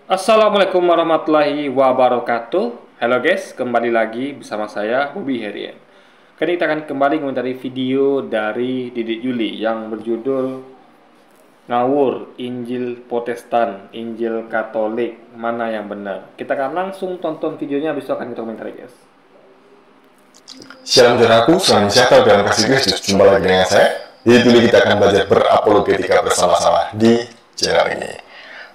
Assalamualaikum warahmatullahi wabarakatuh. Halo guys, kembali lagi bersama saya Bobby Herian. Kali kita akan kembali mengomentari video dari Didik Yuli yang berjudul Ngawur, Injil Protestan, Injil Katolik, mana yang benar. Kita akan langsung tonton videonya, habis itu akan kita komentari guys. Shalom saudaraku, salam sejahtera dalam kasih Kristus. Jumpa lagi dengan saya. Di Yuli kita akan belajar berapologetika bersama-sama di channel ini.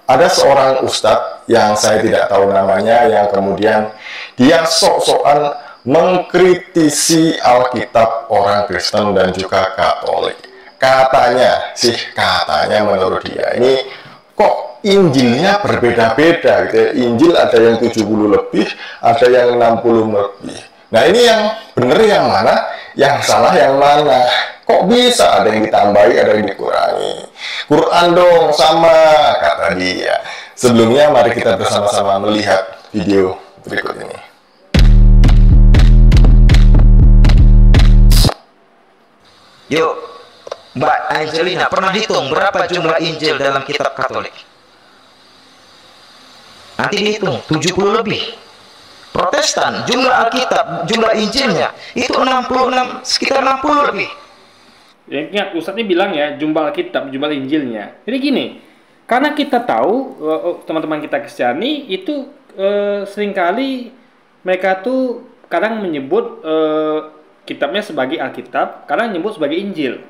Ada seorang ustadz yang saya tidak tahu namanya, yang kemudian dia sok-sokan mengkritisi Alkitab orang Kristen dan juga Katolik. Katanya menurut dia ini kok Injilnya berbeda-beda gitu ya. Injil ada yang 70 lebih, ada yang 60 lebih. Nah, ini yang benar yang mana, yang salah yang mana? Kok bisa ada yang ditambahi, ada yang dikurangi? Quran dong sama, kata dia. Sebelumnya mari kita bersama-sama melihat video berikut ini. Yuk, Mbak Angelina, pernah hitung berapa jumlah Injil dalam kitab Katolik? Nanti dihitung, 70 lebih. Protestan, jumlah Alkitab, jumlah Injilnya itu 66, sekitar 60 lebih. Ingat, Ustadznya bilang ya, jumlah Alkitab, jumlah Injilnya. Jadi gini, karena kita tahu teman-teman kita Kristiani itu seringkali mereka tuh kadang menyebut kitabnya sebagai Alkitab, kadang menyebut sebagai Injil.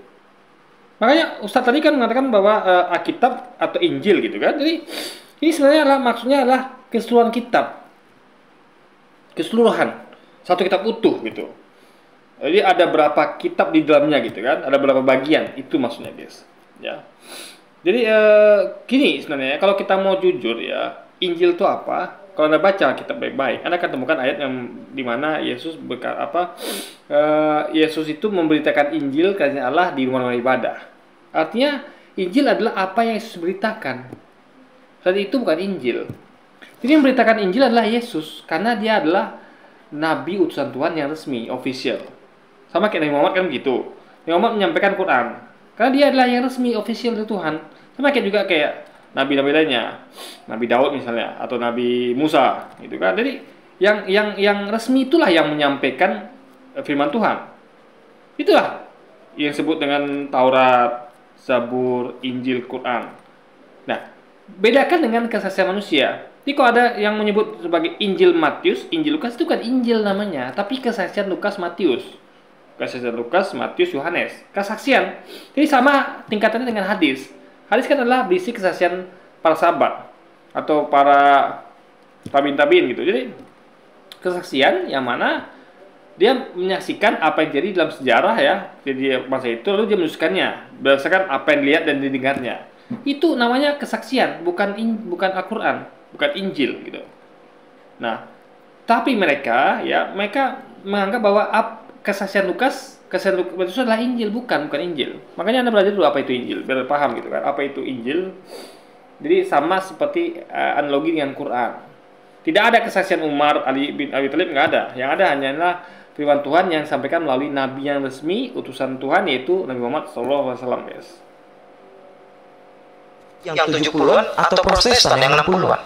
Makanya Ustadz tadi kan mengatakan bahwa Alkitab atau Injil gitu kan. Jadi ini sebenarnya maksudnya adalah keseluruhan kitab. Keseluruhan. Satu kitab utuh gitu. Jadi ada berapa kitab di dalamnya gitu kan. Ada berapa bagian. Itu maksudnya guys. Ya. Jadi gini sebenarnya kalau kita mau jujur ya, Injil itu apa? Kalau Anda baca kitab baik-baik, Anda akan temukan ayat yang dimana Yesus Yesus itu memberitakan Injil karena Allah di rumah-rumah ibadah. Artinya Injil adalah apa yang Yesus beritakan. Saat itu bukan Injil. Jadi yang memberitakan Injil adalah Yesus karena dia adalah Nabi utusan Tuhan yang resmi, official. Sama kayak Nabi Muhammad kan begitu. Nabi Muhammad menyampaikan Quran karena dia adalah yang resmi, official dari Tuhan. Sama kayak juga kayak nabi-nabi lainnya, Nabi Daud misalnya atau Nabi Musa, gitu kan. Jadi yang resmi itulah yang menyampaikan firman Tuhan. Itulah yang disebut dengan Taurat, Zabur, Injil, Quran. Nah, bedakan dengan kesaksian manusia. Jadi kalau ada yang menyebut sebagai Injil Matius, Injil Lukas itu kan Injil namanya, tapi kesaksian Lukas, Matius. Kesaksian Lukas, Matius, Yohanes. Kesaksian. Jadi sama tingkatannya dengan hadis. Hadis kan adalah berisi kesaksian para sahabat atau para tabiin gitu. Jadi kesaksian yang mana dia menyaksikan apa yang terjadi dalam sejarah ya, jadi masa itu, lalu dia menuliskannya berdasarkan apa yang dilihat dan didengarnya. Itu namanya kesaksian, bukan Al-Quran, bukan Injil gitu. Nah, tapi mereka menganggap bahwa kesaksian Lukas itu adalah Injil, bukan Injil. Makanya Anda belajar dulu apa itu Injil, biar paham gitu kan, apa itu Injil. Jadi sama seperti analogi dengan Quran. Tidak ada kesaksian Umar, Ali bin Abi Thalib, nggak ada. Yang ada hanyalah firman Tuhan yang disampaikan melalui nabi yang resmi, utusan Tuhan, yaitu Nabi Muhammad SAW, guys. Yang 70-an atau Protestan yang 60-an.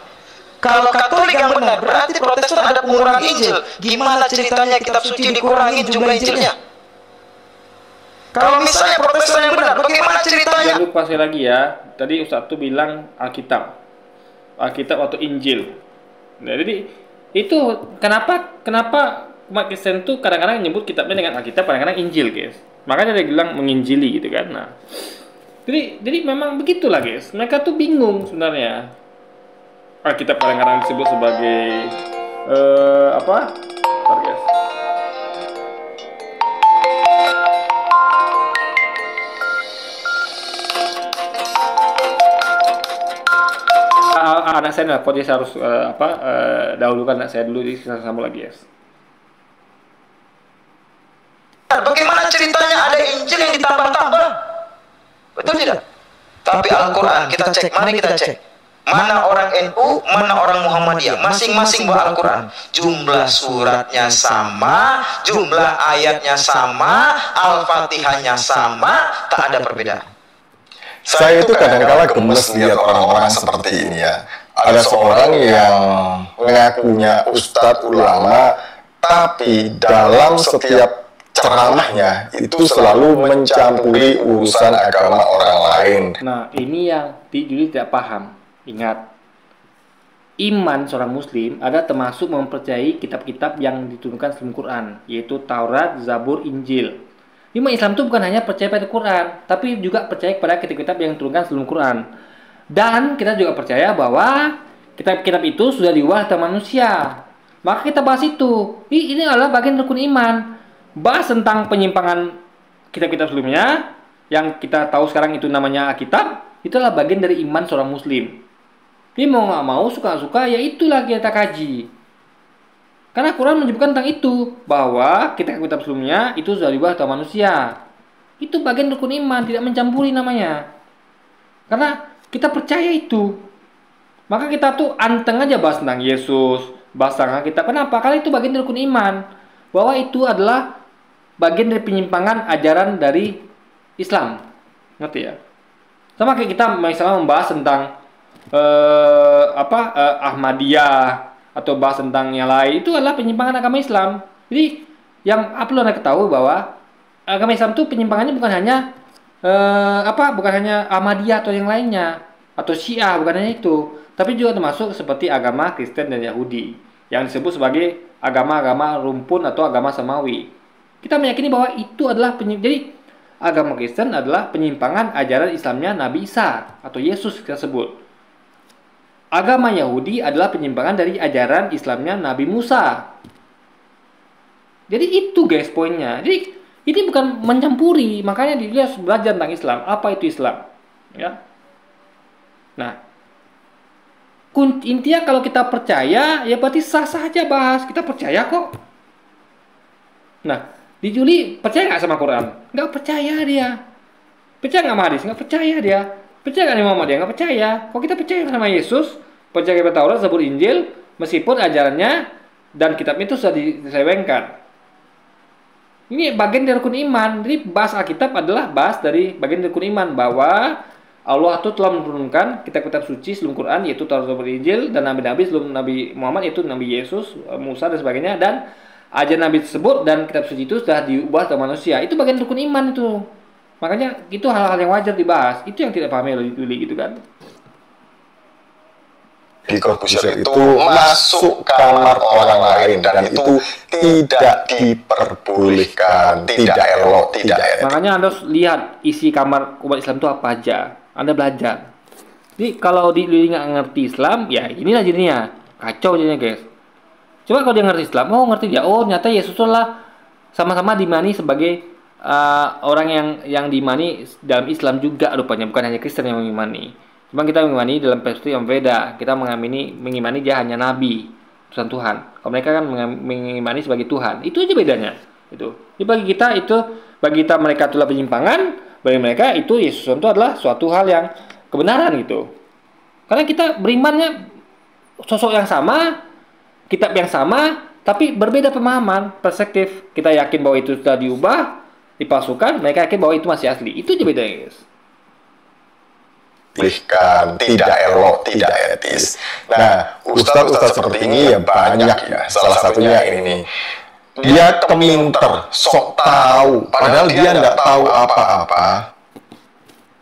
Kalau Katolik yang benar, berarti Protestan ada pengurangan Injil. Gimana ceritanya kitab suci dikurangin jumlah Injilnya? Kalau misalnya Protestan yang benar, bagaimana ceritanya? Jangan lupa sekali lagi ya, tadi Ustadz tuh bilang Alkitab atau Injil. Nah, jadi itu kenapa umat Kristen tuh kadang-kadang nyebut kitabnya dengan Alkitab, kadang-kadang Injil, guys. Makanya dia bilang menginjili gitu kan. Nah, jadi memang begitulah, guys. Mereka tuh bingung sebenarnya. Alkitab kadang-kadang disebut sebagai Bentar, guys. Anak saya nelfon, dia harus dahulukan anak saya dulu, jadi kita sambung lagi, guys. Bagaimana ceritanya ada Injil yang ditambah-tambah? Betul tidak? Tapi Al-Quran kita cek, mari kita cek. Mana orang NU, mana orang Muhammadiyah, masing-masing bawa Al-Quran. Jumlah suratnya sama, jumlah ayatnya sama, Al-Fatihahnya sama, tak ada perbedaan. Saya itu kadang-kala gemes lihat orang-orang seperti ini ya. ada seorang yang mengakunya ustadz ulama, tapi dalam setiap ceramahnya itu selalu mencampuri urusan agama orang lain. Nah, ini yang Juli tidak paham. Ingat, iman seorang muslim ada termasuk mempercayai kitab-kitab yang diturunkan sebelum Quran, yaitu Taurat, Zabur, Injil. Iman Islam itu bukan hanya percaya pada Quran, tapi juga percaya kepada kitab-kitab yang diturunkan sebelum Quran. Dan kita juga percaya bahwa kitab-kitab itu sudah diubah oleh manusia. Maka kita bahas itu. Ini adalah bagian rukun iman. Bahas tentang penyimpangan kitab-kitab sebelumnya, yang kita tahu sekarang itu namanya Alkitab, itu adalah bagian dari iman seorang muslim. Tapi mau nggak mau, suka-suka, ya itulah kita kaji. Karena Quran menyebutkan tentang itu, bahwa kitab-kitab sebelumnya itu sudah diubah oleh manusia. Itu bagian rukun iman, tidak mencampuri namanya. Karena kita percaya itu. Maka kita tuh anteng aja bahas tentang Yesus, bahas tentang kitab. Kenapa? Karena itu bagian dari rukun iman. Bahwa itu adalah bagian dari penyimpangan ajaran dari Islam. Ngerti ya? Sama kayak kita misalnya membahas tentang Ahmadiyah, atau bahas tentang yang lain, itu adalah penyimpangan agama Islam. Jadi yang perlu Anda ketahui bahwa agama Islam itu penyimpangannya bukan hanya bukan hanya Ahmadiyah atau yang lainnya, atau Syiah, bukan hanya itu, tapi juga termasuk seperti agama Kristen dan Yahudi yang disebut sebagai agama-agama rumpun atau agama samawi. Kita meyakini bahwa itu adalah jadi agama Kristen adalah penyimpangan ajaran Islamnya Nabi Isa atau Yesus kita sebut. Agama Yahudi adalah penyimpangan dari ajaran Islamnya Nabi Musa. Jadi itu guys poinnya. Jadi ini bukan mencampuri, makanya dia harus belajar tentang Islam. Apa itu Islam? Ya. Nah, intinya kalau kita percaya, ya berarti sah-sah aja bahas. Kita percaya kok. Nah, di Juli percaya nggak sama Quran? Nggak percaya dia. Percaya nggak sama hadis? Nggak percaya dia. Percaya nggak sama Muhammad? Dia nggak percaya. Kok kita percaya sama Yesus? Percaya kepada Taurat, Zabur, Injil, meskipun ajarannya dan kitabnya itu sudah diselewengkan. Ini bagian dari rukun iman. Jadi bahas Alkitab adalah bahas dari bagian dari rukun iman, bahwa Allah itu telah menurunkan kitab-kitab suci sebelum Quran, yaitu Taurat, Zabur, Injil, dan nabi-nabi sebelum Nabi Muhammad, yaitu Nabi Yesus, Musa dan sebagainya, dan ajaran nabi tersebut dan kitab suci itu sudah diubah oleh manusia. Itu bagian rukun iman itu. Makanya itu hal-hal yang wajar dibahas. Itu yang tidak paham oleh Juli gitu kan. Di Corbusier itu masuk kamar orang lain dan itu tidak diperbolehkan, tidak elok, tidak etis. Makanya Anda harus lihat isi kamar umat Islam itu apa aja. Anda belajar. Jadi kalau Juli nggak ngerti Islam, ya inilah jadinya kacau jadinya guys. Coba kalau dia ngerti Islam, ngerti dia, ternyata Yesus adalah sama-sama dimani sebagai orang yang dimani dalam Islam juga rupanya, bukan hanya Kristen yang mengimani. Cuma kita mengimani dalam perspektif yang beda. Kita mengimani dia hanya nabi, utusan Tuhan. Kalau mereka kan mengimani sebagai Tuhan. Itu aja bedanya. Itu. Jadi bagi kita mereka itulah penyimpangan, bagi mereka itu Yesus itu adalah suatu hal yang kebenaran gitu. Karena kita berimannya sosok yang sama, kitab yang sama, tapi berbeda pemahaman, perspektif. Kita yakin bahwa itu sudah diubah, dipalsukan, mereka yakin bahwa itu masih asli. Itu aja bedanya, guys. Tidak elok, tidak etis. Nah, ustaz-ustaz seperti ini ya banyak ya. Salah satunya ini. Dia keminter, sok tahu, padahal dia nggak tahu apa-apa.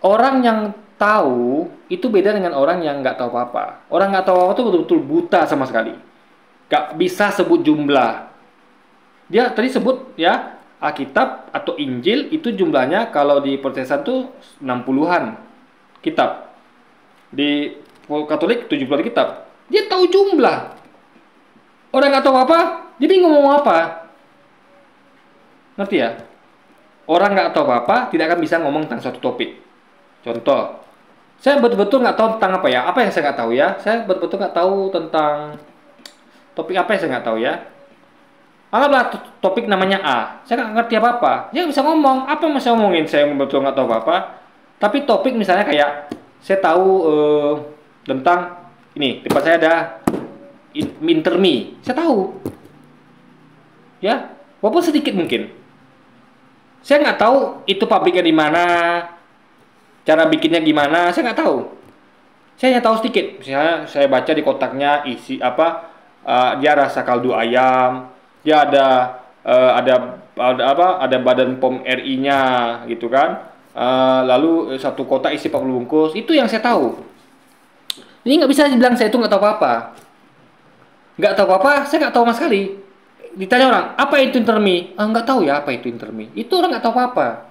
Orang yang tahu itu beda dengan orang yang nggak tahu apa-apa. Orang nggak tahu apa-apa itu betul-betul buta sama sekali. Nggak bisa sebut jumlah. Dia tadi sebut ya, Alkitab atau Injil itu jumlahnya kalau di Protestan tuh 60-an kitab. Di Katolik 70 kitab. Dia tahu jumlah. Orang nggak tahu apa, dia bingung ngomong apa. Ngerti ya? Orang nggak tahu apa, tidak akan bisa ngomong tentang suatu topik. Contoh, saya betul-betul nggak tahu tentang apa ya. Apa yang saya nggak tahu ya? Saya betul-betul nggak tahu tentang topik apa yang saya nggak tahu ya. Anggaplah topik namanya A. Saya nggak ngerti apa-apa. Dia bisa ngomong. Apa yang saya ngomongin? Saya betul nggak tahu apa-apa. Tapi topik misalnya kayak saya tahu tentang ini, tempat saya ada intermi, saya tahu, ya, walaupun sedikit mungkin. Saya nggak tahu itu pabriknya di mana, cara bikinnya gimana, saya nggak tahu. Saya hanya tahu sedikit. Misalnya saya baca di kotaknya isi apa, dia rasa kaldu ayam, dia ada badan POM RI-nya gitu kan. Lalu satu kotak isi 40 bungkus. Itu yang saya tahu. Ini nggak bisa dibilang saya itu nggak tahu apa-apa. Nggak tahu apa-apa, saya nggak tahu sama sekali. Ditanya orang, apa itu intermi? Nggak tahu ya apa itu intermi. Itu orang nggak tahu apa-apa.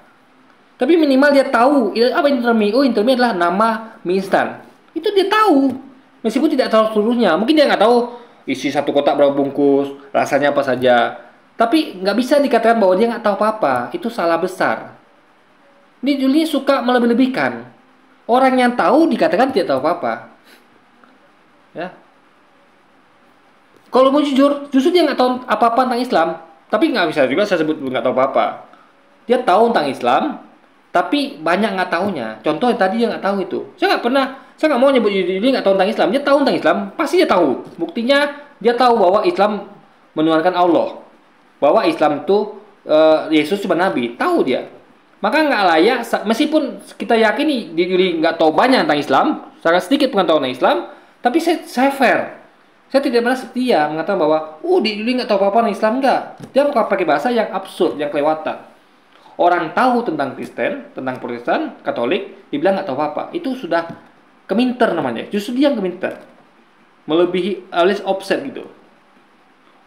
Tapi minimal dia tahu apa intermi. Oh, intermi adalah nama mie instan. Itu dia tahu. Meskipun tidak tahu seluruhnya. Mungkin dia nggak tahu isi satu kotak berapa bungkus, rasanya apa saja. Tapi nggak bisa dikatakan bahwa dia nggak tahu apa-apa. Itu salah besar. Ini Juli suka melebih-lebihkan. Orang yang tahu dikatakan tidak tahu apa-apa. Ya. Kalau mau jujur, justru dia nggak tahu apa-apa tentang Islam. Tapi nggak bisa juga saya sebut nggak tahu apa-apa. Dia tahu tentang Islam, tapi banyak nggak tahunya. Contoh yang tadi dia nggak tahu itu. Saya nggak mau nyebut dia nggak tahu tentang Islam. Dia tahu tentang Islam, pasti dia tahu. Buktinya dia tahu bahwa Islam menuhankan Allah, bahwa Islam itu Yesus cuma nabi. Tahu dia. Maka nggak layak, meskipun kita yakini dia nggak tahu banyak tentang Islam, sangat sedikit pengetahuan tentang Islam, tapi saya fair. Saya tidak pernah setia mengatakan bahwa, dia nggak tahu apa-apa tentang Islam, enggak. Dia pakai bahasa yang absurd, yang kelewatan. Orang tahu tentang Kristen, tentang Protestan, Katolik, dibilang nggak tahu apa-apa. Itu sudah keminter namanya. Justru dia yang keminter. Melebihi alias offset gitu.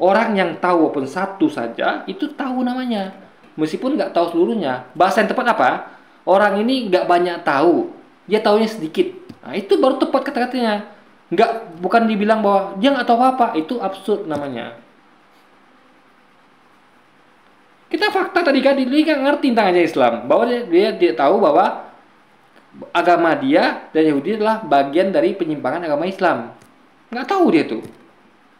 Orang yang tahu walaupun satu saja, itu tahu namanya. Meskipun nggak tahu seluruhnya. Bahasa yang tepat apa? Orang ini nggak banyak tahu. Dia tahunya sedikit. Nah, itu baru tepat kata-katanya. Bukan dibilang bahwa dia nggak tahu apa-apa. Itu absurd namanya. Kita fakta tadi kan, dia nggak ngerti tentang ajaran Islam. Bahwa dia tahu bahwa agama dia dan Yahudi adalah bagian dari penyimpangan agama Islam. Nggak tahu dia tuh.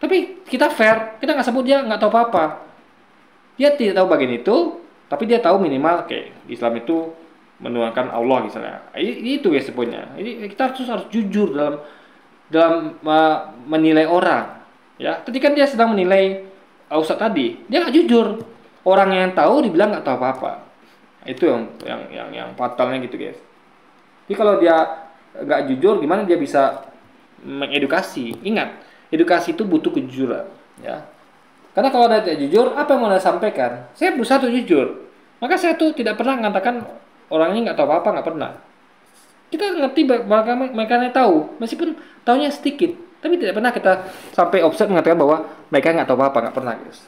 Tapi kita fair, kita nggak sebut dia nggak tahu apa-apa. Dia tidak tahu bagian itu, tapi dia tahu minimal Islam itu menuhankan Allah misalnya. Itu ya sebenarnya. Jadi kita harus jujur dalam menilai orang. Ya, ketika dia sedang menilai Ustadz tadi, dia nggak jujur. Orang yang tahu dibilang nggak tahu apa-apa. Itu yang fatalnya gitu guys. Jadi kalau dia nggak jujur, gimana dia bisa mengedukasi? Ingat, edukasi itu butuh kejujuran. Ya. Karena kalau Anda tidak jujur, apa yang mau Anda sampaikan? Saya berusaha untuk jujur. Maka saya tuh tidak pernah mengatakan orang ini nggak tahu apa-apa, nggak pernah. Kita ngerti mereka tahu, meskipun tahunya sedikit. Tapi tidak pernah kita sampai offset mengatakan bahwa mereka nggak tahu apa-apa, nggak pernah guys.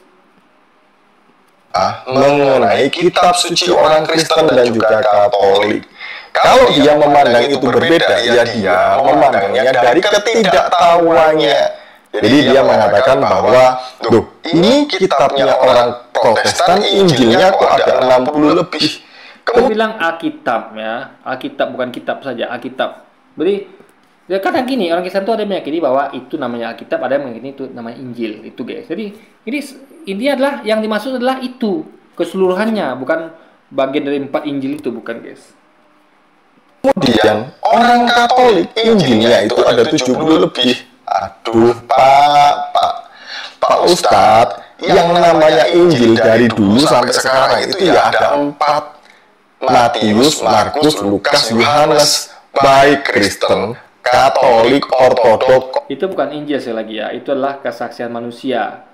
Mengenai kitab suci orang Kristen dan juga Katolik. Kalau dia memandang itu berbeda, ya dia memandangnya dari ketidaktahuannya. Jadi dia mengatakan bahwa, ini kitabnya orang Protestan, Injilnya kok ada 60 lebih. Kita bilang Alkitab ya, Alkitab bukan kitab saja, Alkitab. Jadi ya kadang gini, orang Kristen itu ada yang meyakini bahwa itu namanya Alkitab, ada yang meyakini itu namanya Injil, itu guys. Jadi ini intinya adalah yang dimaksud adalah itu keseluruhannya, bukan bagian dari 4 Injil itu, bukan guys. Kemudian orang Katolik, Injilnya itu ada 70 lebih. Aduh, Pak Ustadz, yang namanya Injil dari dulu sampai sekarang itu ya ada 4. Matius, Markus, Lukas, Yohanes, baik Kristen, Katolik, Ortodok. Itu bukan Injil sekali lagi ya, itu adalah kesaksian manusia.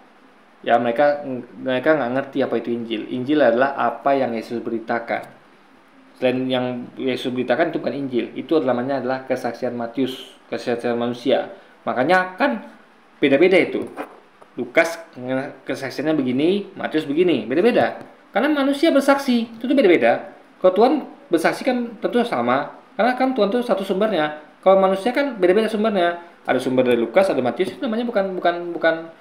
Ya mereka nggak ngerti apa itu Injil. Injil adalah apa yang Yesus beritakan. Selain yang Yesus beritakan itu bukan Injil, itu namanya adalah kesaksian Matius, kesaksian manusia. Makanya kan beda-beda itu. Lukas kesaksiannya begini, Matius begini, beda-beda. Karena manusia bersaksi, itu tuh beda-beda. Kalau Tuhan bersaksi kan tentu sama, karena kan Tuhan itu satu sumbernya. Kalau manusia kan beda-beda sumbernya. Ada sumber dari Lukas, ada Matius, itu namanya bukan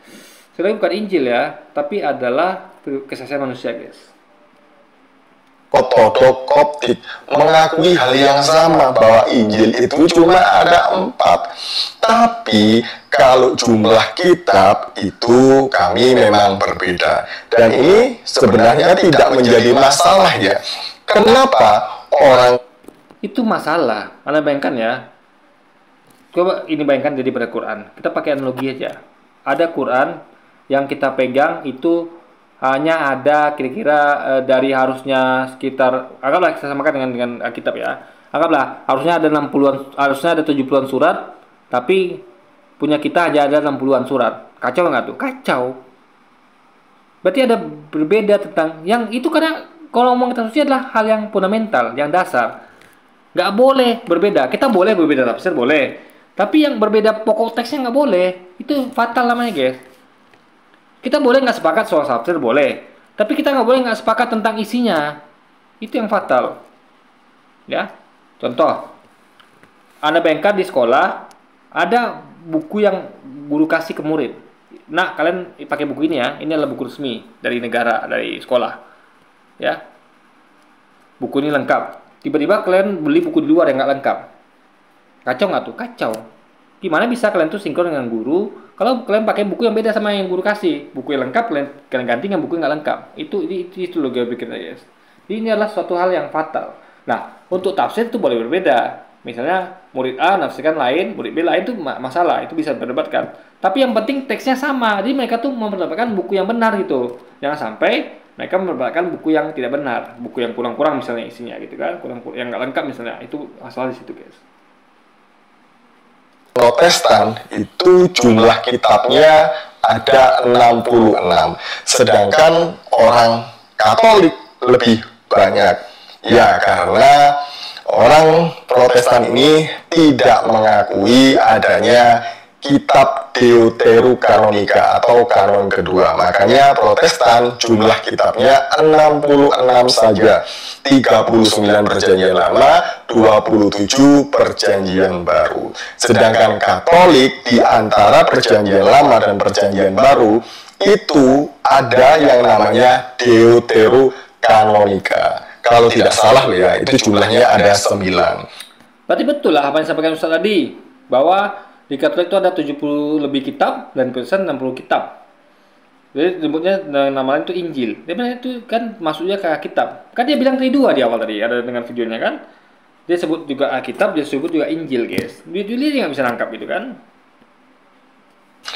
Injil ya, tapi adalah kesaksian manusia, guys. Ortodok Koptik mengakui hal yang sama bahwa Injil itu cuma ada 4. Tapi kalau jumlah kitab itu kami memang berbeda. Dan ini sebenarnya tidak menjadi masalah ya. Kenapa orang itu masalah? Anda bayangkan ya. Coba ini bayangkan jadi pada Quran. Kita pakai analogi aja. Ada Quran yang kita pegang itu hanya ada kira-kira dari harusnya sekitar, anggaplah kita samakan dengan Alkitab ya. Anggaplah harusnya ada 60-an, harusnya ada 70-an surat, tapi punya kita aja ada 60-an surat. Kacau nggak tuh? Kacau. Berarti ada berbeda tentang yang itu, karena kalau ngomong kitab suci adalah hal yang fundamental, yang dasar. Nggak boleh berbeda. Kita boleh berbeda tafsir, boleh. Tapi yang berbeda pokok teksnya nggak boleh. Itu fatal namanya, guys. Kita boleh nggak sepakat soal tafsir, boleh. Tapi kita nggak boleh nggak sepakat tentang isinya. Itu yang fatal. Ya, contoh. Anda bayangkan di sekolah, ada buku yang guru kasih ke murid. Nah, kalian pakai buku ini ya. Ini adalah buku resmi dari negara, dari sekolah. Ya. Buku ini lengkap. Tiba-tiba kalian beli buku di luar yang nggak lengkap. Kacau nggak tuh? Kacau. Gimana bisa kalian tuh sinkron dengan guru kalau kalian pakai buku yang beda sama yang guru kasih? Buku yang lengkap kalian ganti dengan buku yang nggak lengkap. Itu loh gue pikir, guys. Ini adalah suatu hal yang fatal. Nah, untuk tafsir itu boleh berbeda. Misalnya murid A nafsirkan lain, murid B lain, itu masalah, itu bisa berdebatkan. Tapi yang penting teksnya sama. Jadi mereka tuh memperdebatkan buku yang benar gitu. Jangan sampai mereka memperdebatkan buku yang tidak benar, buku yang kurang-kurang misalnya isinya gitu kan, yang nggak lengkap misalnya. Itu masalah di situ, guys. Protestan itu jumlah kitabnya ada 66, sedangkan orang Katolik lebih banyak. Ya, karena orang Protestan ini tidak mengakui adanya kitab Deuterokanonika atau kanon kedua. Makanya Protestan jumlah kitabnya 66 saja. 39 perjanjian lama, 27 perjanjian baru. Sedangkan Katolik di antara perjanjian lama dan perjanjian baru itu ada yang namanya Deuterokanonika. Kalau tidak salah ya, itu jumlahnya ada 9. Berarti betul lah apa yang disampaikan Ustaz tadi, bahwa di Katolik itu ada 70 lebih kitab dan Protestan 60 kitab. Jadi sebutnya namanya itu Injil. Dia itu kan maksudnya ke kitab. Kan dia bilang tadi dua di awal tadi, ada dengan videonya kan. Dia sebut juga Alkitab, dia sebut juga Injil, guys. Dia nggak bisa nangkap itu kan.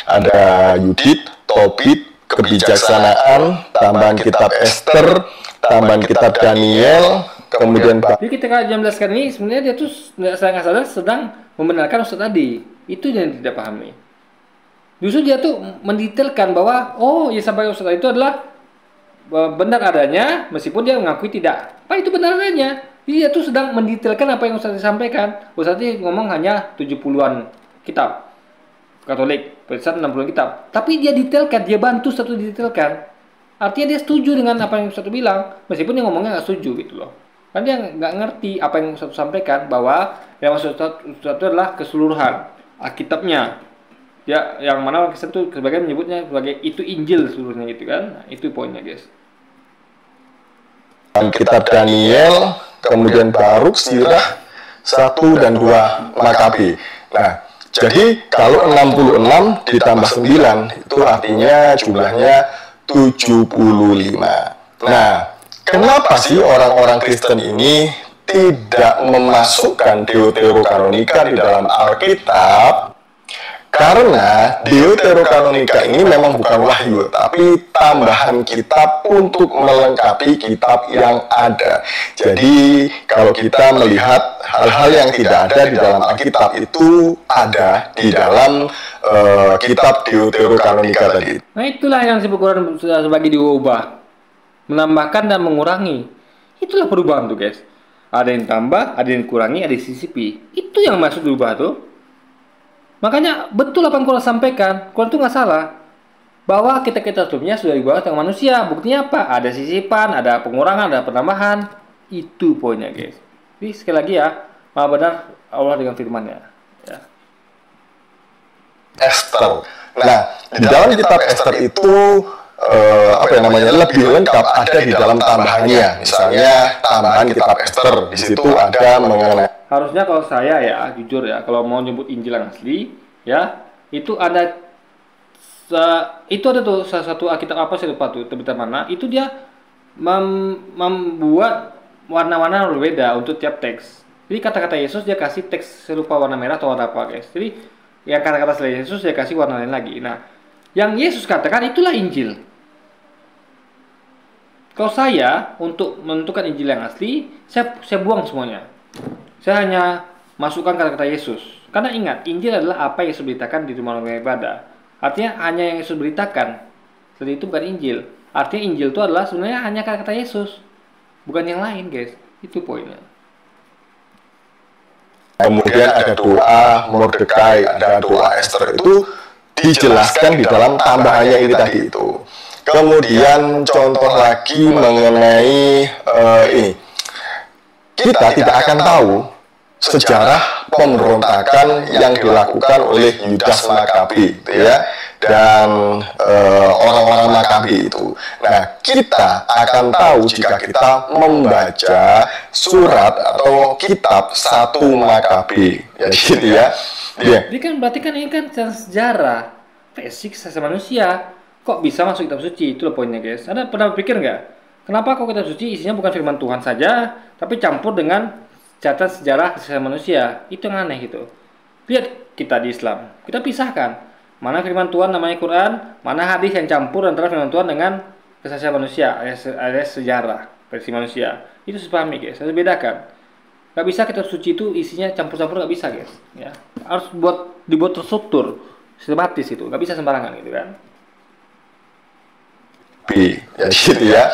Ada Yudit, Tobit, kebijaksanaan, tambahan kitab Esther, tambahan kitab Daniel, kemudian jadi ketika dia menjelaskan ini, sebenarnya dia tuh nggak sadar sedang membenarkan Ustaz tadi. Itu yang tidak pahami. Justru dia tuh mendetailkan bahwa yang sampai Ustaz itu adalah benar adanya, meskipun dia mengakui tidak. Apa itu benar adanya? Jadi dia tuh sedang mendetailkan apa yang Ustaz sampaikan. Ustaz ngomong hanya 70-an kitab Katolik, Protestan 60 kitab. Tapi dia detailkan, dia bantu satu detailkan. Artinya dia setuju dengan apa yang Ustaz bilang, meskipun dia ngomongnya nggak setuju gitu loh. Kan dia nggak ngerti apa yang Ustaz sampaikan, bahwa yang maksud Ustaz itu adalah keseluruhan Alkitabnya. Ya, yang mana Kristen itu sebagian menyebutnya sebagai itu Injil seluruhnya gitu kan. Nah, itu poinnya, guys. Kitab Daniel, kemudian Baruk, Sirah 1 dan 2 Makabi. Nah, jadi kalau 66 ditambah 9 itu artinya jumlahnya 75. Nah, kenapa sih orang-orang Kristen ini tidak memasukkan Deuterokanonika di dalam Alkitab? Karena Deuterokanonika ini memang bukan wahyu, tapi tambahan kitab untuk melengkapi kitab yang ada. Jadi, kalau kita melihat hal-hal yang tidak ada di dalam Alkitab itu ada di dalam kitab Deuterokanonika tadi. Nah, itulah yang disebut Quran sebagai diubah, menambahkan dan mengurangi. Itulah perubahan tuh, guys. Ada yang tambah, ada yang kurangi, ada yang sisipi. Itu yang maksud diubah tuh. Makanya betul apa yang Quran sampaikan. Quran itu nggak salah. Bahwa kita sebelumnya sudah diubah dengan manusia. Buktinya apa? Ada sisipan, ada pengurangan, ada penambahan. Itu poinnya, guys. Jadi sekali lagi ya, maha benar Allah dengan firman-Nya. Ya. Esther. Nah, di dalam kitab Esther itu lebih lengkap ada di dalam tambahannya. Misalnya tambahan kitab Esther, di situ ada mengenai. Harusnya kalau saya ya, jujur ya, kalau mau nyebut Injil yang asli, ya, itu ada tuh salah satu Alkitab apa saya lupa tuh, terbitan mana, itu dia membuat warna-warna berbeda untuk tiap teks. Jadi kata-kata Yesus dia kasih teks serupa warna merah atau warna apa, guys. Jadi yang kata-kata selain Yesus dia kasih warna lain lagi. Nah, yang Yesus katakan itulah Injil. Kalau saya untuk menentukan Injil yang asli, saya buang semuanya. Saya hanya masukkan kata-kata Yesus. Karena ingat, Injil adalah apa yang Yesus beritakan di rumah-rumah ibadah. Artinya hanya yang Yesus beritakan. Jadi itu bukan Injil. Artinya Injil itu adalah sebenarnya hanya kata-kata Yesus, bukan yang lain, guys. Itu poinnya. Kemudian ada doa Mordekai, ada doa Esther, itu dijelaskan di dalam tambahannya ini tadi itu. Kemudian contoh lagi mengenai ini, kita tidak akan tahu sejarah pemberontakan yang dilakukan oleh Yudas Makabi, gitu ya, dan orang-orang Makabi itu. Nah, kita akan tahu jika kita membaca surat atau kitab 1 Makabi, jadi gitu ya. Jadi kan berarti kan ini kan sejarah versi kisah manusia. Kok bisa masuk kitab suci? Itu loh poinnya, guys. Anda pernah berpikir nggak? Kenapa kok kitab suci isinya bukan firman Tuhan saja, tapi campur dengan catatan sejarah kisah manusia? Itu yang aneh gitu. Lihat kita di Islam, kita pisahkan mana firman Tuhan namanya Quran, mana hadis yang campur antara firman Tuhan dengan kisah manusia, alias sejarah versi manusia. Itu harus dipahami, guys. Harus bedakan. Gak bisa kitab suci itu isinya campur-campur, gak bisa, guys. Ya, harus dibuat terstruktur, sistematis itu. Gak bisa sembarangan gitu kan. Jadi gitu ya.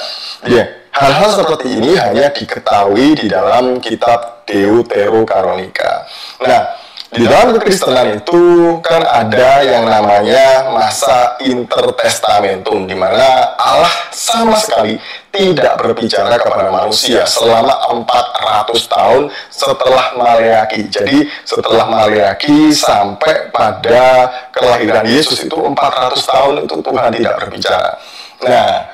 Hal-hal seperti ini hanya diketahui di dalam kitab Deuterokanonica. Nah, di dalam kekristenan itu kan ada yang namanya masa intertestamentum, di mana Allah sama sekali tidak berbicara kepada manusia selama 400 tahun setelah Maleaki. Jadi setelah Maleaki sampai pada kelahiran Yesus itu 400 tahun itu Tuhan tidak berbicara. Nah,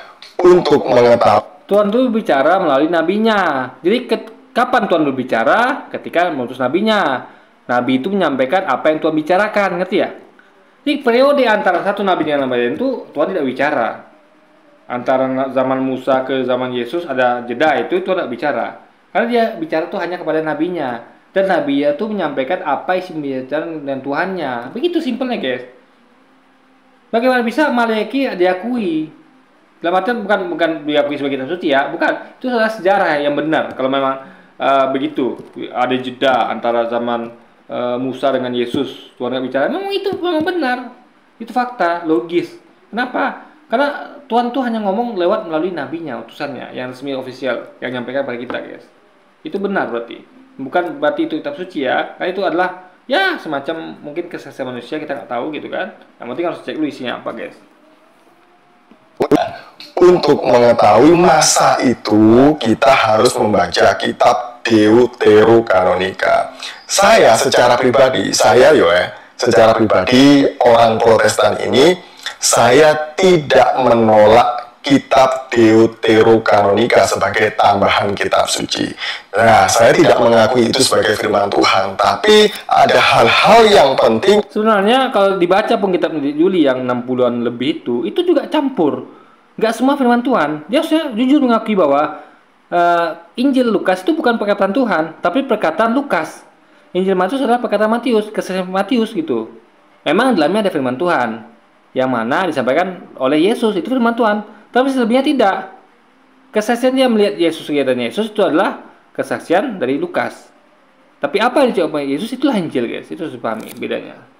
untuk mengetahui Tuhan itu berbicara melalui nabinya. Jadi kapan Tuhan berbicara? Ketika mengutus nabinya. Nabi itu menyampaikan apa yang Tuhan bicarakan, ngerti ya? Jadi periode antara satu nabi dengan nabi lain itu Tuhan tidak bicara. Antara zaman Musa ke zaman Yesus ada jeda, itu Tuhan tidak bicara. Karena dia bicara itu hanya kepada nabinya. Dan nabi itu menyampaikan apa isi pembicaraan dengan Tuhannya. Begitu simpelnya, guys. Bagaimana bisa Maleaki diakui? Dalam artian bukan diakui sebagai kitab suci ya, bukan. Itu adalah sejarah yang benar. Kalau memang begitu, ada jeda antara zaman Musa dengan Yesus, Tuhan nggak bicara, memang itu memang benar. Itu fakta, logis. Kenapa? Karena Tuhan tuh hanya ngomong lewat melalui nabinya, utusannya, yang resmi ofisial, yang nyampaikan pada kita, guys. Itu benar berarti. Bukan berarti itu kitab suci ya, karena itu adalah ya semacam mungkin kesaksian manusia, kita nggak tahu gitu kan. Yang penting harus cek dulu isinya apa, guys. Untuk mengetahui masa itu, kita harus membaca kitab Deuterokanonica. Saya secara pribadi, secara pribadi orang Protestan ini, saya tidak menolak kitab Deuterokanonica sebagai tambahan kitab suci. Nah, saya tidak mengakui itu sebagai firman Tuhan, tapi ada hal-hal yang penting. Sebenarnya kalau dibaca pun kitab Yuli yang 60-an lebih itu juga campur. Nggak semua firman Tuhan. Dia harusnya jujur mengakui bahwa Injil Lukas itu bukan perkataan Tuhan, tapi perkataan Lukas. Injil Matius adalah perkataan Matius, kesaksian Matius gitu. Memang dalamnya ada firman Tuhan, yang mana disampaikan oleh Yesus, itu firman Tuhan. Tapi selebihnya tidak. Kesaksian dia melihat Yesus, kegiatan Yesus itu adalah kesaksian dari Lukas. Tapi apa yang dijawab oleh Yesus itulah Injil, guys. Itu harus dipahami bedanya.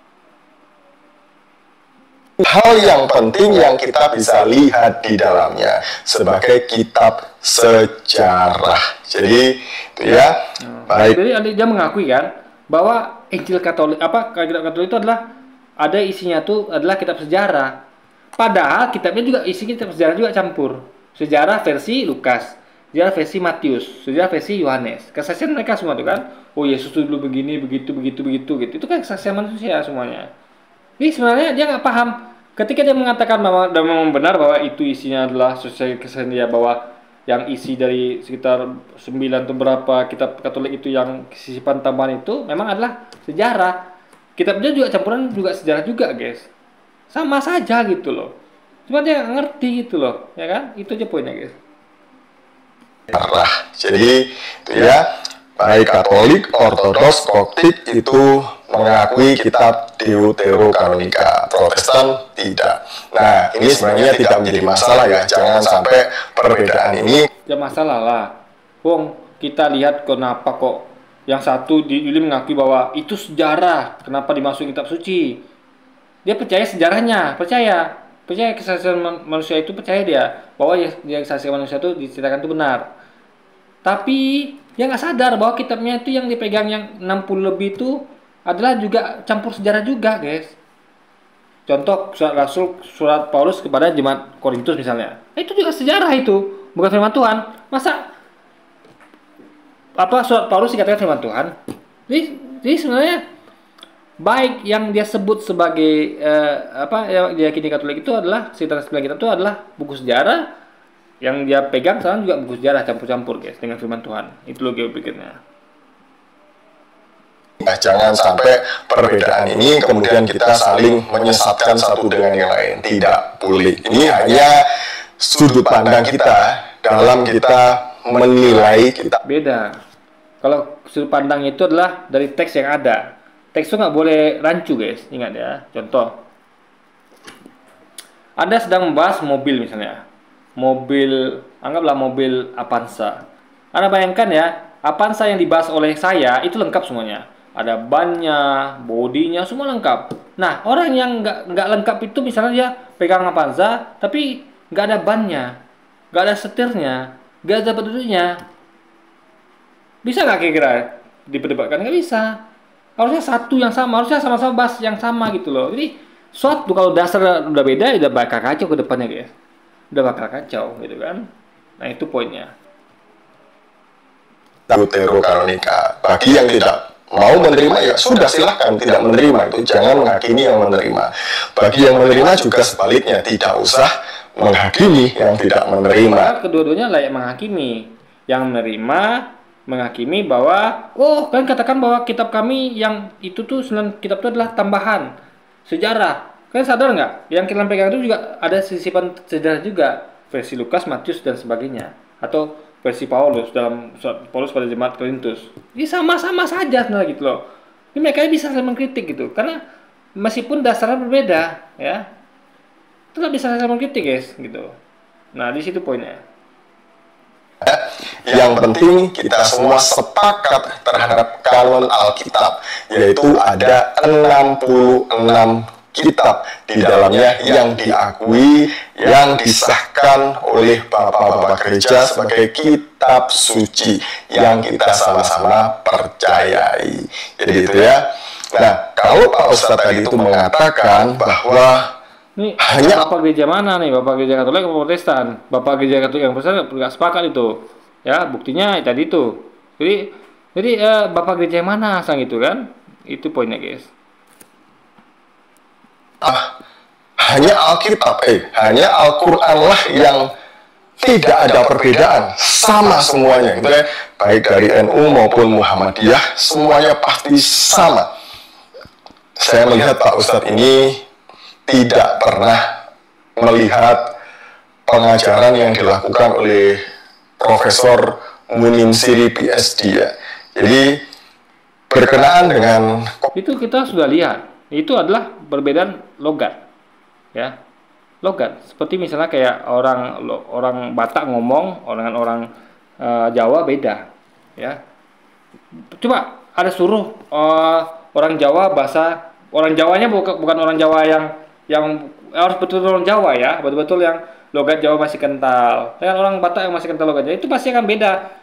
Hal yang penting yang kita bisa lihat di dalamnya sebagai kitab sejarah. Jadi itu ya. Baik. Jadi dia mengakui kan bahwa Injil Katolik kitab Katolik itu adalah ada isinya tuh adalah kitab sejarah. Padahal kitabnya juga isi kitab sejarah juga campur. Sejarah versi Lukas, sejarah versi Matius, sejarah versi Yohanes. Kesaksian mereka semua tuh kan. Oh, Yesus dulu begini, begitu gitu. Itu kan kesaksian manusia semuanya. Jadi sebenarnya dia nggak paham. Ketika dia mengatakan bahwa dan memang benar bahwa itu isinya adalah sesuai kesaksian dia, bahwa yang isi dari sekitar 9 atau berapa kitab Katolik itu yang sisipan tambahan itu memang adalah sejarah. Kitabnya juga campuran juga sejarah juga, guys. Sama saja gitu loh. Cuma dia nggak ngerti gitu loh, ya kan? Itu aja poinnya, guys. Jadi itu ya, baik Katolik, Ortodoks, Koptik itu mengakui kitab Deuterokanonica, Protestan tidak. Nah, ini sebenarnya tidak menjadi masalah ya. Jangan sampai perbedaan ini. Ya masalah lah. Wong, kita lihat kenapa kok Yang satu Yuli mengakui bahwa itu sejarah, kenapa dimasukin kitab suci. Dia percaya sejarahnya, percaya kesaksian manusia itu, percaya dia bahwa yang kesaksian manusia itu diceritakan itu benar. Tapi dia nggak sadar bahwa kitabnya itu yang dipegang yang 60 lebih itu adalah juga campur sejarah juga, guys. Contoh surat Paulus kepada jemaat Korintus misalnya, itu juga sejarah, itu bukan firman Tuhan. Masa surat Paulus dikatakan firman Tuhan? Jadi sebenarnya baik yang dia sebut sebagai yang diyakini Katolik itu adalah sekitar 9 kitab itu adalah buku sejarah, yang dia pegang sekarang juga buku sejarah campur-campur, guys, dengan firman Tuhan. Itu logi berikutnya. Nah, jangan sampai perbedaan ini kemudian kita saling menyesatkan satu dengan yang lain. Tidak boleh. Ini hanya sudut pandang kita dalam kita menilai kita. Beda. Kalau sudut pandang itu adalah dari teks yang ada. Teks itu nggak boleh rancu, guys. Ingat ya. Contoh. Anda sedang membahas mobil misalnya. Anggaplah mobil Avanza. Anda bayangkan ya, Avanza yang dibahas oleh saya itu lengkap semuanya. Ada bannya, bodinya, semua lengkap. Nah, orang yang nggak lengkap itu misalnya dia pegang Avanza, tapi nggak ada bannya, nggak ada setirnya, nggak ada tempat duduknya. Bisa nggak kira-kira diperdebatkan? Nggak bisa. Harusnya satu yang sama, harusnya sama-sama bahas yang sama gitu loh. Jadi suatu kalau dasar udah beda, udah bakal kacau ke depannya, guys. Udah bakal kacau gitu kan. Nah, itu poinnya. Deuterokanonika. Bagi yang tidak mau menerima, ya sudah, silahkan tidak menerima, itu jangan menghakimi yang menerima. Bagi yang menerima juga sebaliknya, tidak usah menghakimi yang tidak menerima. Kedua-duanya layak menghakimi. Yang menerima menghakimi bahwa kan katakan bahwa kitab kami yang itu tuh 9 kitab itu adalah tambahan sejarah. Kalian sadar nggak? Yang kita pegang itu juga ada sisipan sejarah juga, versi Lukas, Matius dan sebagainya, atau versi Paulus dalam surat Paulus pada jemaat Korintus. Ini sama-sama saja sebenarnya gitu loh. Ini mereka bisa saling mengkritik gitu, karena meskipun dasarnya berbeda, ya, tetap bisa saling mengkritik, guys, gitu. Nah, di situ poinnya. Yang penting kita semua sepakat terhadap kanon Alkitab, yaitu ada 66 kitab di dalamnya yang diakui, yang disahkan oleh bapak-bapak gereja sebagai kitab suci yang kita sama-sama percayai. Jadi itu ya. Nah, kalau Pak Ustadz tadi itu mengatakan bahwa ini hanya Bapak gereja mana nih? Bapak gereja Katolik atau Protestan? Bapak gereja Katolik yang besar nggak sepakat itu. Ya, buktinya tadi itu. Jadi Bapak gereja yang mana sang itu kan? Itu poinnya, guys. hanya Alkitab, hanya Al-Quran lah yang tidak ada perbedaan, sama semuanya, gitu ya. Baik dari NU maupun Muhammadiyah, semuanya pasti sama. Saya melihat Pak Ustadz ini tidak pernah melihat pengajaran yang dilakukan oleh Profesor Munim Siri PhD ya. Jadi berkenaan dengan itu kita sudah lihat, itu adalah perbedaan logat, ya, logat. Seperti misalnya kayak orang Batak ngomong dengan orang Jawa beda, ya. Coba ada suruh orang Jawa bahasa, orang Jawanya bukan orang Jawa yang harus betul orang Jawa ya, betul-betul yang logat Jawa masih kental. Dengan orang Batak yang masih kental logatnya, itu pasti akan beda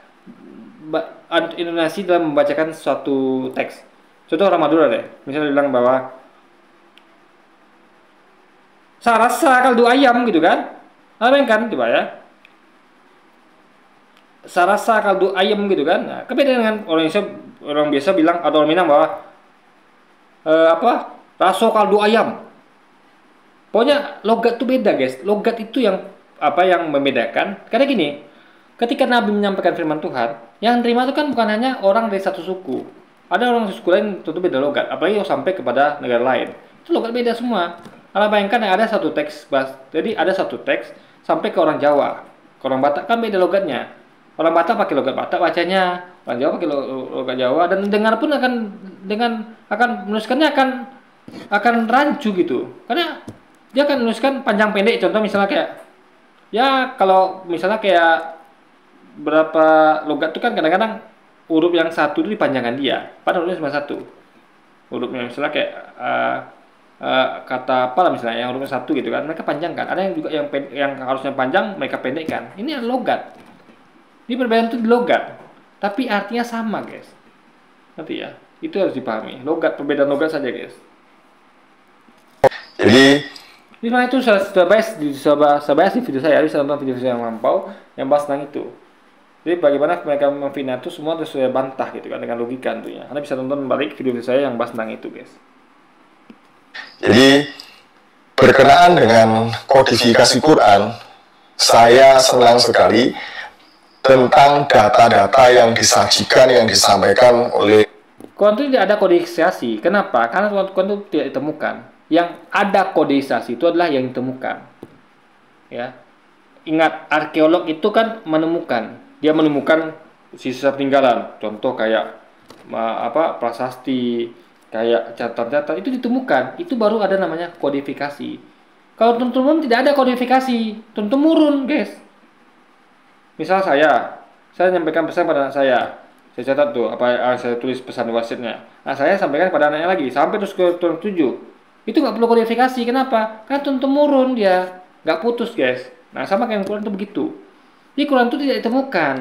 intonasi dalam membacakan suatu teks. Contoh orang Madura deh, misalnya bilang bahwa sarasa kaldu ayam gitu kan, kan coba ya, sarasa kaldu ayam gitu kan. Nah, beda dengan orang Indonesia, orang biasa bilang atau orang Minang bahwa raso kaldu ayam. Pokoknya logat itu beda, guys. Logat itu yang membedakan. Karena gini, ketika Nabi menyampaikan firman Tuhan, yang terima itu kan bukan hanya orang dari satu suku. Ada orang suku lain tentu beda logat, apalagi sampai kepada negara lain. Itu logat beda semua. Kalau bayangkan ada satu teks, jadi ada satu teks sampai ke orang Jawa, ke orang Batak kan beda logatnya. Orang Batak pakai logat Batak bacanya, orang Jawa pakai logat Jawa, dan dengar pun akan menuliskannya akan rancu gitu. Karena dia akan menuliskan panjang pendek. Contoh misalnya kayak, ya kalau misalnya kayak berapa logat itu kan kadang-kadang huruf yang satu itu dipanjangkan dia, padahal hurufnya cuma satu. Hurufnya misalnya kayak kata apa lah misalnya yang hurufnya satu gitu kan, mereka panjangkan. Ada yang juga yang harusnya panjang mereka pendekkan. Ini adalah logat. Ini perbedaan itu di logat, tapi artinya sama guys. Nanti ya, itu harus dipahami. Logat, perbedaan logat saja guys. Jadi Ini itu sudah bahas di video saya, bisa nonton video saya yang lampau yang bahas tentang itu. Jadi bagaimana mereka memfitnah itu semua sudah bantah gitu kan dengan logika tentunya. Anda bisa tonton balik video saya yang bahas tentang itu guys. Jadi berkenaan dengan kodifikasi Quran, saya senang sekali tentang data-data yang disajikan, yang disampaikan oleh Quran itu tidak ada kodifikasi. Kenapa? Karena Quran itu tidak ditemukan. Yang ada kodifikasi itu adalah yang ditemukan. Ya, ingat arkeolog itu kan menemukan. Dia menemukan sisa peninggalan. Contoh kayak prasasti, kayak catatan-catatan itu ditemukan. Itu baru ada namanya kodifikasi. Kalau turun-temurun tidak ada kodifikasi, turun-temurun guys. Misal saya nyampaikan pesan pada anak saya catat tuh saya tulis pesan wasitnya. Nah saya sampaikan pada anaknya lagi sampai terus ke turun 7. Itu nggak perlu kodifikasi. Kenapa? Karena turun-temurun dia, nggak putus guys. Nah sama kayak Quran itu begitu. Di Quran itu tidak ditemukan,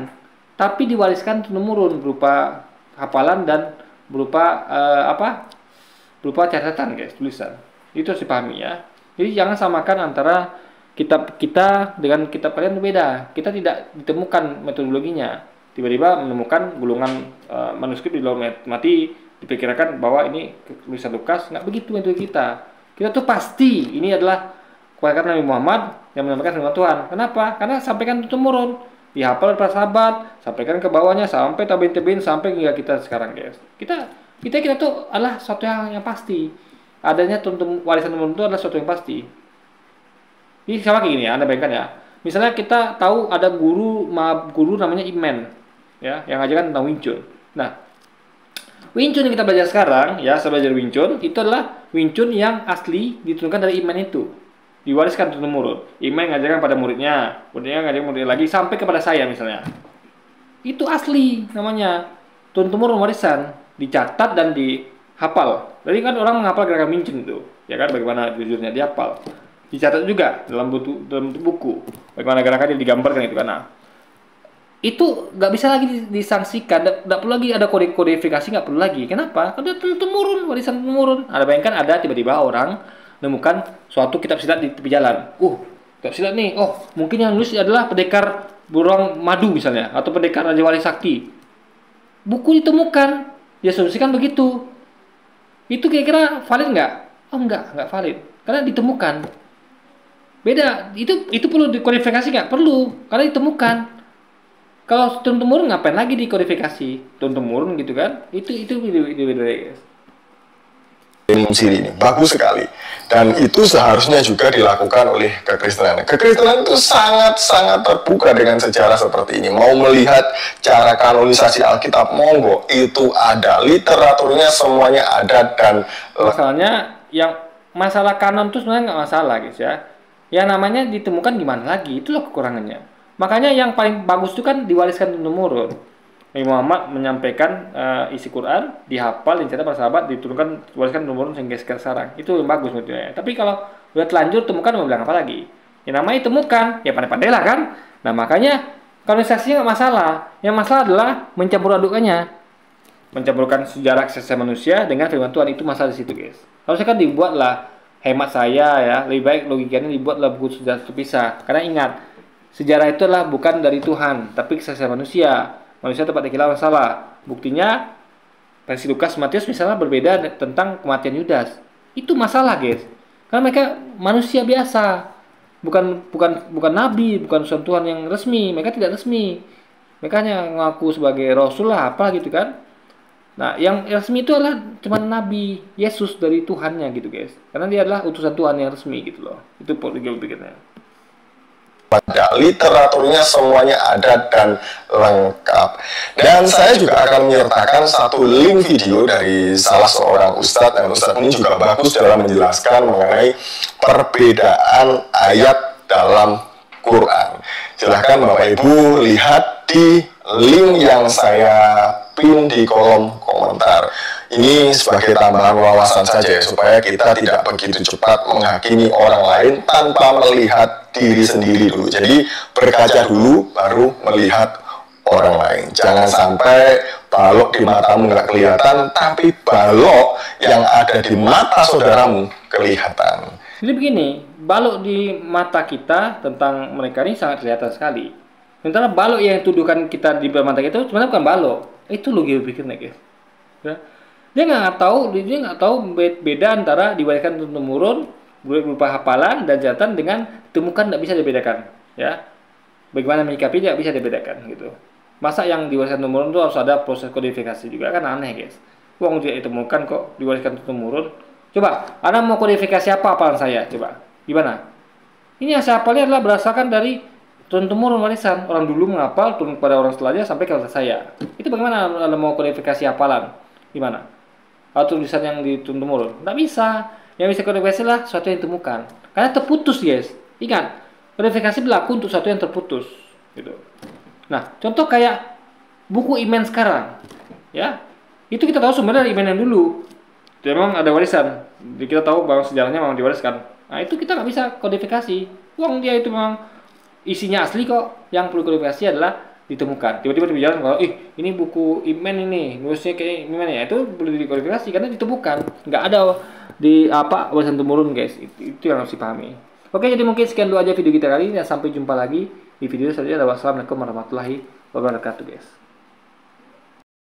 tapi diwariskan turun-temurun berupa hafalan dan berupa berupa catatan guys, tulisan. Itu harus dipahami ya. Jadi jangan samakan antara kitab kita dengan kitab kalian berbeda. Kita tidak ditemukan metodologinya. Tiba-tiba menemukan gulungan manuskrip di dalam mati, diperkirakan bahwa ini tulisan Lukas. Nggak begitu metode kita. Kita tuh pasti ini adalah keluarga Nabi Muhammad yang menyampaikan firman Tuhan. Kenapa? Karena sampaikan turun-temurun, dihafal para sahabat, sampaikan ke bawahnya sampai tabiin sampai hingga kita sekarang guys. Kita tuh adalah sesuatu yang pasti. Adanya warisan turun itu adalah sesuatu yang pasti. Ini sama kayak gini ya, Anda bayangkan ya. Misalnya kita tahu ada guru namanya Imen, ya, yang ngajarkan tentang Wing Chun. Nah, Wing Chun yang kita belajar sekarang, ya, saya belajar Wing Chun, itu adalah Wing Chun yang asli diturunkan dari Imen itu. Diwariskan turun-temurun. Imen ngajarkan pada muridnya ngajarkan muridnya lagi sampai kepada saya misalnya. Itu asli namanya. Turun-temurun warisan, dicatat dan dihafal. Jadi kan orang menghafal gerakan Wing Chun itu, ya kan bagaimana jujurnya dihafal. Dicatat juga dalam buku. Bagaimana gerakannya digambarkan itu kan. Nah, itu nggak bisa lagi disangsikan, nggak perlu lagi ada kodifikasi, nggak perlu lagi. Kenapa? Karena turun-temurun, warisan temurun. Ada bayangkan ada tiba-tiba orang menemukan suatu kitab silat di tepi jalan. Kitab silat nih. Oh, mungkin yang nulis adalah pendekar burung madu misalnya, atau pendekar Raja Wali Sakti. Buku ditemukan, diasumsikan begitu. Itu kira-kira valid nggak? Oh, nggak valid. Karena ditemukan. Beda, itu perlu dikodifikasi nggak? Perlu, karena ditemukan. Kalau turun-temurun ngapain lagi dikodifikasi? Turun-temurun gitu kan? Itu beda guys. Siri ini bagus sekali, dan itu seharusnya juga dilakukan oleh kekristenan. Kekristenan itu sangat terbuka dengan sejarah seperti ini. Mau melihat cara kanonisasi Alkitab, monggo, itu ada, literaturnya semuanya ada. Dan masalahnya yang masalah kanon itu sebenarnya nggak masalah guys ya. Yang namanya ditemukan gimana lagi, itulah kekurangannya. Makanya yang paling bagus itu kan diwariskan turun-temurun. Nabi Muhammad menyampaikan isi Quran, dihafal, dicatat para sahabat, diturunkan, diwariskan turun-temurun sehingga sekarang. Itu yang bagus menurutnya. Tapi kalau udah telanjur temukan, mau bilang apa lagi? Yang namanya temukan, ya pandai-pandai lah kan. Nah makanya kanonisasinya nggak masalah. Yang masalah adalah mencampur adukannya, mencampurkan sejarah kesehatan manusia dengan firman Tuhan. Itu masalah di situ guys. Harusnya kan dibuatlah, hemat saya ya, lebih baik logikanya dibuatlah buku sejarah terpisah. Karena ingat, sejarah itu adalah bukan dari Tuhan, tapi kesalahan manusia. Manusia tempat dikira salah. Buktinya versi Lukas Matius misalnya berbeda tentang kematian Yudas. Itu masalah, guys. Karena mereka manusia biasa. Bukan nabi, bukan utusan Tuhan yang resmi. Mereka tidak resmi. Mereka hanya ngaku sebagai rasul lah, apa gitu kan. Nah, yang resmi itu adalah cuma nabi Yesus dari Tuhannya gitu, guys. Karena dia adalah utusan Tuhan yang resmi gitu loh. Itu pikirnya. Pada literaturnya semuanya ada dan lengkap. Dan saya juga akan menyertakan satu link video dari salah seorang ustadz, dan ustadz ini juga bagus dalam menjelaskan mengenai perbedaan ayat dalam Quran. Silahkan Bapak Ibu lihat di link yang saya pin di kolom komentar. Ini sebagai tambahan wawasan saja supaya kita tidak begitu cepat menghakimi orang lain tanpa melihat diri sendiri dulu. Jadi berkaca dulu baru melihat orang lain. Jangan sampai balok di matamu nggak kelihatan, tapi balok yang ada di mata saudaramu kelihatan. Jadi begini, balok di mata kita tentang mereka ini sangat kelihatan sekali. Sementara balok yang tuduhkan kita di mata kita itu sebenarnya bukan balok. Itu lo pikirnya guys. Ya. Dia nggak tahu beda antara diwariskan turun-temurun berupa hafalan dan catatan dengan temukan tidak bisa dibedakan. Ya, bagaimana menyikapi tidak bisa dibedakan gitu. Masa yang diwariskan turun-temurun itu harus ada proses kodifikasi juga, kan aneh guys. Uang tidak ditemukan kok diwariskan turun-temurun. Coba, Anda mau kodifikasi apa hafalan saya? Coba, gimana? Ini yang saya hafalnya adalah berdasarkan dari turun-temurun warisan. Orang dulu menghafal, turun kepada orang setelahnya sampai ke saya. Itu bagaimana Anda mau kodifikasi hafalan? Gimana? Atau tulisan yang diturun-temurun? Tidak bisa. Yang bisa kodifikasi adalah sesuatu yang ditemukan. Karena terputus guys. Ingat, kodifikasi berlaku untuk sesuatu yang terputus. Gitu. Nah, contoh kayak buku Iman sekarang, ya, itu kita tahu sumbernya dari Iman yang dulu. Memang ada warisan, kita tahu bahwa sejarahnya memang diwariskan. Nah, itu kita nggak bisa kodifikasi. Uang dia itu memang isinya asli kok. Yang perlu kodifikasi adalah ditemukan. Tiba-tiba berjalan kalau, ini buku Iman ini, nulisnya kayak gimana ya? Itu perlu dikodifikasi karena ditemukan. Nggak ada di warisan temurun guys. Itu yang harus dipahami. Oke, jadi mungkin sekian dulu aja video kita kali ini. Dan sampai jumpa lagi di video selanjutnya. Wassalamualaikum warahmatullahi wabarakatuh guys.